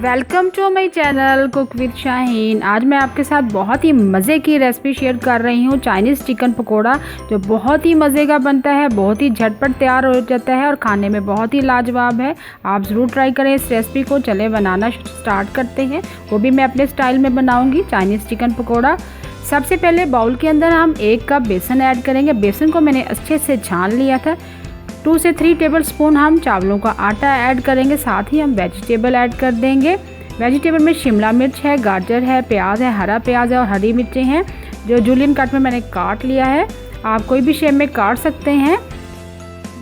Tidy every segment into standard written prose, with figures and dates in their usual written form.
Welcome to my channel cook with Shaheen. आज मैं आपके साथ बहुत ही मज़े की रेसिपी शेयर कर रही हूँ, चाइनीज़ चिकन पकोड़ा, जो बहुत ही मज़े का बनता है, बहुत ही झटपट तैयार हो जाता है और खाने में बहुत ही लाजवाब है। आप ज़रूर ट्राई करें इस रेसिपी को। चले बनाना स्टार्ट करते हैं, वो भी मैं अपने स्टाइल में बनाऊँगी चाइनीज़ चिकन पकोड़ा। सबसे पहले बाउल के अंदर हम 1 कप बेसन ऐड करेंगे। बेसन को मैंने अच्छे से छान लिया था। 2 से 3 टेबलस्पून हम चावलों का आटा ऐड करेंगे। साथ ही हम वेजिटेबल ऐड कर देंगे। वेजिटेबल में शिमला मिर्च है, गाजर है, प्याज है, हरा प्याज है और हरी मिर्चें हैं, जो जूलियन कट में मैंने काट लिया है। आप कोई भी शेप में काट सकते हैं,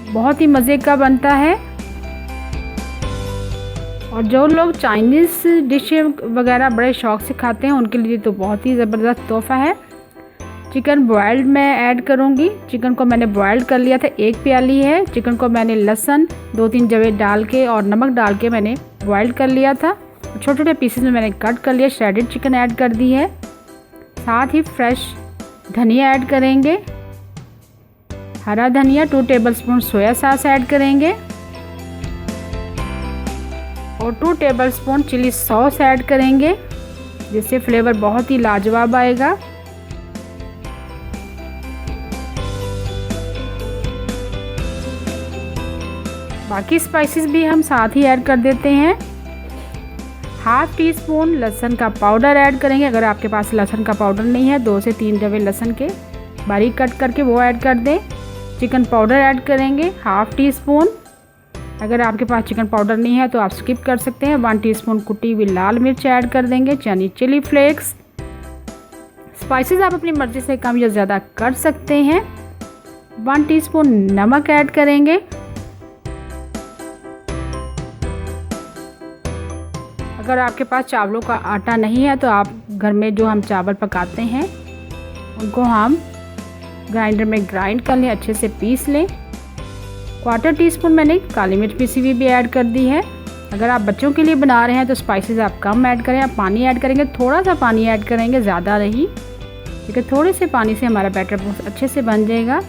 बहुत ही मज़े का बनता है। और जो लोग चाइनीज़ डिशें वगैरह बड़े शौक़ से खाते हैं, उनके लिए तो बहुत ही ज़बरदस्त तोहफ़ा है। चिकन बॉयल्ड मैं ऐड करूँगी। चिकन को मैंने बॉयल्ड कर लिया था, 1 प्याली है। चिकन को मैंने लहसुन 2-3 जवे डाल के और नमक डाल के मैंने बॉयल्ड कर लिया था। छोटे छोटे पीसेस में मैंने कट कर लिया। श्रेडेड चिकन ऐड कर दी है। साथ ही फ्रेश धनिया ऐड करेंगे, हरा धनिया। 2 टेबलस्पून सोया सॉस ऐड करेंगे और 2 टेबलस्पून चिली सॉस ऐड करेंगे, जिससे फ्लेवर बहुत ही लाजवाब आएगा। बाकी स्पाइसेस भी हम साथ ही ऐड कर देते हैं। 1/2 टीस्पून लहसुन का पाउडर ऐड करेंगे। अगर आपके पास लहसुन का पाउडर नहीं है, 2 से 3 जवे लहसुन के बारीक कट करके वो ऐड कर दें। चिकन पाउडर ऐड करेंगे 1/2 टीस्पून। अगर आपके पास चिकन पाउडर नहीं है तो आप स्किप कर सकते हैं। 1 टीस्पून कुटी हुई लाल मिर्च ऐड कर देंगे। चनी चिली फ्लेक्स। स्पाइसेस आप अपनी मर्ज़ी से कम या ज़्यादा कर सकते हैं। 1 टीस्पून नमक ऐड करेंगे। अगर आपके पास चावलों का आटा नहीं है तो आप घर में जो हम चावल पकाते हैं उनको हम ग्राइंडर में ग्राइंड कर लें, अच्छे से पीस लें। 1/4 टीस्पून मैंने काली मिर्च पीसी हुई भी ऐड कर दी है। अगर आप बच्चों के लिए बना रहे हैं तो स्पाइसेस आप कम ऐड करें। आप पानी ऐड करेंगे, थोड़ा सा पानी ऐड करेंगे, ज़्यादा नहीं, क्योंकि थोड़े से पानी से हमारा बैटर बहुत अच्छे से बन जाएगा।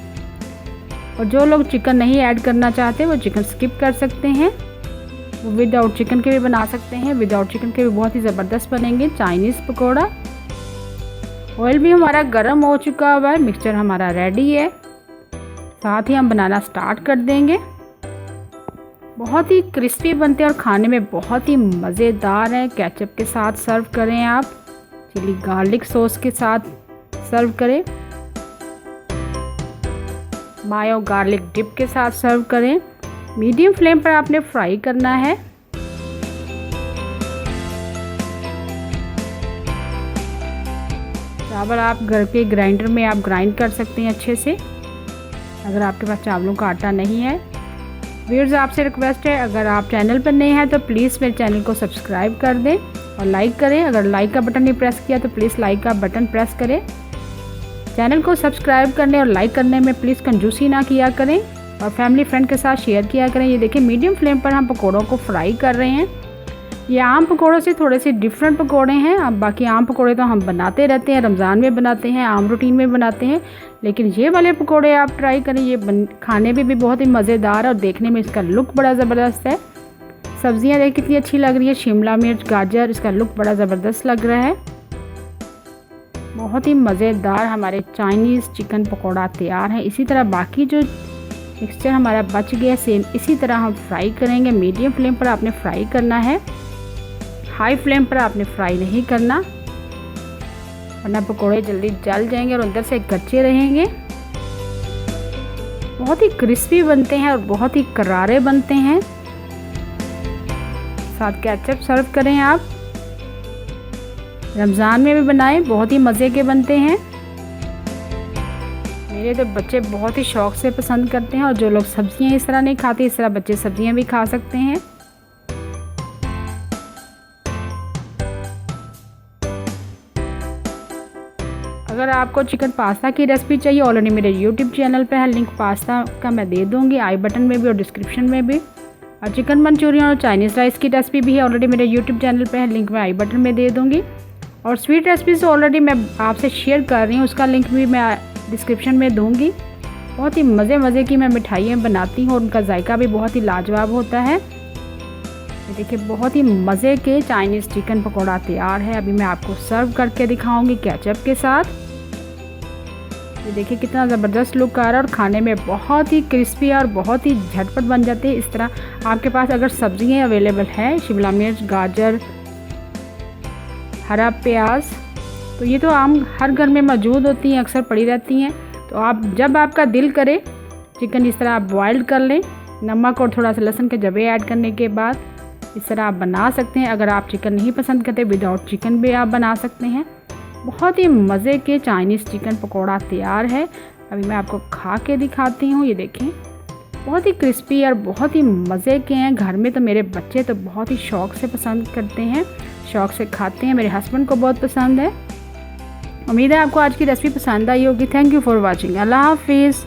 और जो लोग चिकन नहीं ऐड करना चाहते वो चिकन स्किप कर सकते हैं। वो विदाउट चिकन के भी बना सकते हैं। विदाउट चिकन के भी बहुत ही ज़बरदस्त बनेंगे चाइनीज़ पकोड़ा। ऑयल भी हमारा गर्म हो चुका हुआ है। मिक्सचर हमारा रेडी है। साथ ही हम बनाना स्टार्ट कर देंगे। बहुत ही क्रिस्पी बनते हैं और खाने में बहुत ही मज़ेदार है। केचप के साथ सर्व करें, आप चिली गार्लिक सॉस के साथ सर्व करें, मायो गार्लिक डिप के साथ सर्व करें। मीडियम फ्लेम पर आपने फ्राई करना है। चावल आप घर के ग्राइंडर में आप ग्राइंड कर सकते हैं अच्छे से, अगर आपके पास चावलों का आटा नहीं है। व्यूअर्स, आपसे रिक्वेस्ट है, अगर आप चैनल पर नए हैं तो प्लीज़ मेरे चैनल को सब्सक्राइब कर दें और लाइक करें। अगर लाइक का बटन नहीं प्रेस किया तो प्लीज़ लाइक का बटन प्रेस करें। चैनल को सब्सक्राइब करने और लाइक करने में प्लीज़ कंजूसी ना किया करें और फैमिली फ्रेंड के साथ शेयर किया करें। ये देखिए, मीडियम फ्लेम पर हम पकोड़ों को फ्राई कर रहे हैं। ये आम पकोड़ों से थोड़े से डिफरेंट पकोड़े हैं। अब बाकी आम पकोड़े तो हम बनाते रहते हैं, रमज़ान में बनाते हैं, आम रूटीन में बनाते हैं, लेकिन ये वाले पकोड़े आप ट्राई करें। ये खाने में भी बहुत ही मज़ेदार है और देखने में इसका लुक बड़ा ज़बरदस्त है। सब्ज़ियाँ देख कितनी अच्छी लग रही है, शिमला मिर्च, गाजर, इसका लुक बड़ा ज़बरदस्त लग रहा है। बहुत ही मज़ेदार हमारे चाइनीज़ चिकन पकोड़ा तैयार है। इसी तरह बाकी जो मिक्सचर हमारा बच गया, सेम इसी तरह हम फ्राई करेंगे। मीडियम फ्लेम पर आपने फ्राई करना है, हाई फ्लेम पर आपने फ्राई नहीं करना, वरना पकोड़े जल्दी जल जाएंगे और अंदर से कच्चे रहेंगे। बहुत ही क्रिस्पी बनते हैं और बहुत ही करारे बनते हैं। साथ केचप सर्व करें आप। रमज़ान में भी बनाएं, बहुत ही मज़े के बनते हैं। मेरे तो बच्चे बहुत ही शौक़ से पसंद करते हैं और जो लोग सब्ज़ियाँ इस तरह नहीं खाते, इस तरह बच्चे सब्ज़ियाँ भी खा सकते हैं। अगर आपको चिकन पास्ता की रेसिपी चाहिए, ऑलरेडी मेरे यूट्यूब चैनल पर है, लिंक पास्ता का मैं दे दूँगी आई बटन में भी और डिस्क्रिप्शन में भी। और चिकन मंचूरियन और चाइनीज़ राइस की रेसिपी भी है, ऑलरेडी मेरे यूट्यूब चैनल पर है, लिंक मैं आई बटन में दे दूँगी। और स्वीट रेसिपीज़ ऑलरेडी मैं आपसे शेयर कर रही हूँ, उसका लिंक भी मैं डिस्क्रिप्शन में दूँगी। बहुत ही मज़े की मैं मिठाइयाँ बनाती हूँ और उनका जायका भी बहुत ही लाजवाब होता है। ये देखिए बहुत ही मज़े के चाइनीज़ चिकन पकौड़ा तैयार है। अभी मैं आपको सर्व करके दिखाऊंगी केचप के साथ। ये देखिए कितना ज़बरदस्त लुक आ रहा है और खाने में बहुत ही क्रिस्पी और बहुत ही झटपट बन जाते हैं। इस तरह आपके पास अगर सब्जियां अवेलेबल है, शिमला मिर्च, गाजर, हरा प्याज, तो ये तो आम हर घर में मौजूद होती हैं, अक्सर पड़ी रहती हैं। तो आप जब आपका दिल करे चिकन इस तरह आप बॉयल कर लें, नमक और थोड़ा सा लहसुन के जवे ऐड करने के बाद इस तरह आप बना सकते हैं। अगर आप चिकन नहीं पसंद करते, विदाउट चिकन भी आप बना सकते हैं। बहुत ही मज़े के चाइनीज़ चिकन पकौड़ा तैयार है। अभी मैं आपको खा के दिखाती हूँ। ये देखें बहुत ही क्रिस्पी और बहुत ही मज़े के हैं। घर में तो मेरे बच्चे तो बहुत ही शौक़ से पसंद करते हैं, शौक़ से खाते हैं। मेरे हस्बैंड को बहुत पसंद है। उम्मीद है आपको आज की रेसिपी पसंद आई होगी। Thank you for watching. अल्लाह हाफिज़।